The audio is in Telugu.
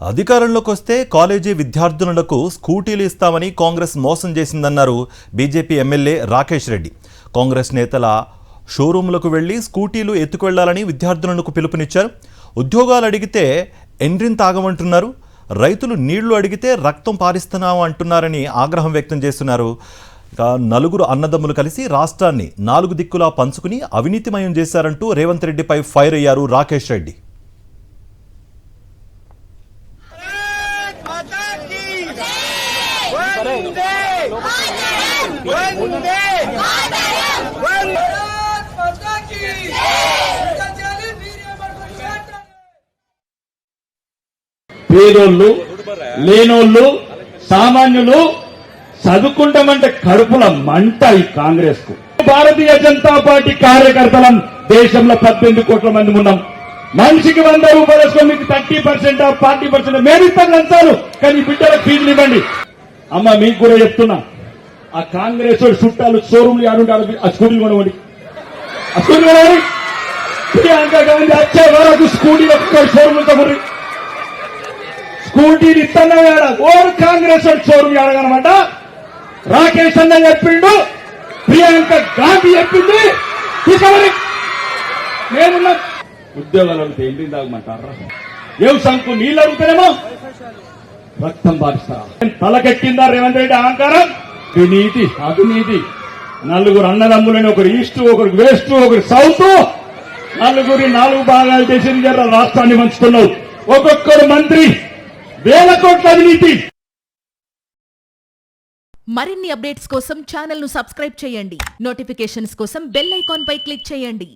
అధికారంలోకి వస్తే కాలేజీ విద్యార్థులకు స్కూటీలు ఇస్తామని కాంగ్రెస్ మోసం చేసిందన్నారు బీజేపీ ఎమ్మెల్యే రాకేష్ రెడ్డి. కాంగ్రెస్ నేతల షోరూంలకు వెళ్లి స్కూటీలు ఎత్తుకెళ్లాలని విద్యార్థులకు పిలుపునిచ్చారు. ఉద్యోగాలు అడిగితే ఎండ్రిన్ తాగమంటున్నారు, రైతులు నీళ్లు అడిగితే రక్తం పారిస్తున్నాం అంటున్నారని ఆగ్రహం వ్యక్తం చేస్తున్నారు. నలుగురు అన్నదమ్ములు కలిసి రాష్ట్రాన్ని 4 దిక్కులా పంచుకుని అవినీతిమయం చేశారంటూ రేవంత్ రెడ్డిపై ఫైర్ అయ్యారు రాకేష్ రెడ్డి. పేదోళ్ళు, లేనోళ్ళు, సామాన్యులు చదువుకుంటామంటే కడుపుల మంట ఈ కాంగ్రెస్ కు. భారతీయ జనతా పార్టీ కార్యకర్తలం దేశంలో 18 కోట్ల మంది ఉన్నాం. మనిషికి 100 రూపాయలు వేసుకో, మీకు 30% 40% మేమిస్తాం లంచాలు, కానీ బిడ్డలకు ఫీజులు ఇవ్వండి. అమ్మ మీకు కూడా చెప్తున్నా, ఆ కాంగ్రెస్ చుట్టాలు షోరూమ్లు ఆడుంటారు, ఆ స్కూటీలు కొనవండి, ఆ స్కూటీ కొనవండి. ప్రియాంక గాంధీ వచ్చే వరకు స్కూటీలు షోరూమ్ కొనండి. స్కూటీలు ఇస్తున్నా ఓరు కాంగ్రెస్ షోరూమ్ ఆడగనమాట. రాకేష్ అన్న చెప్పిండు, ప్రియాంక గాంధీ చెప్పింది, తీసుకోవాలి. మేమున్నా ఉద్యోగాలు అడిగితే ఏంటి తాగమంటారా? ఏం సంకు నీళ్ళు అడుగుతారేమో రక్తం పారిస్తారా? తలకెక్కిందా రేవంత్ రెడ్డి అహంకారం? అవినీతి, అవినీతి. నలుగురు అన్నదమ్ములని, ఒకరు ఈస్ట్, ఒకరు వెస్ట్, ఒకరు సౌత్, నలుగురి 4 భాగాలు చేసి రాష్ట్రాన్ని పంచుతున్నావు. ఒక్కొక్కరు మంత్రి, 1000 కోట్ల అవినీతి. మరిన్ని అప్డేట్స్ కోసం ఛానల్ ను సబ్స్క్రైబ్ చేయండి. నోటిఫికేషన్స్ కోసం బెల్ ఐకాన్ పై క్లిక్ చేయండి.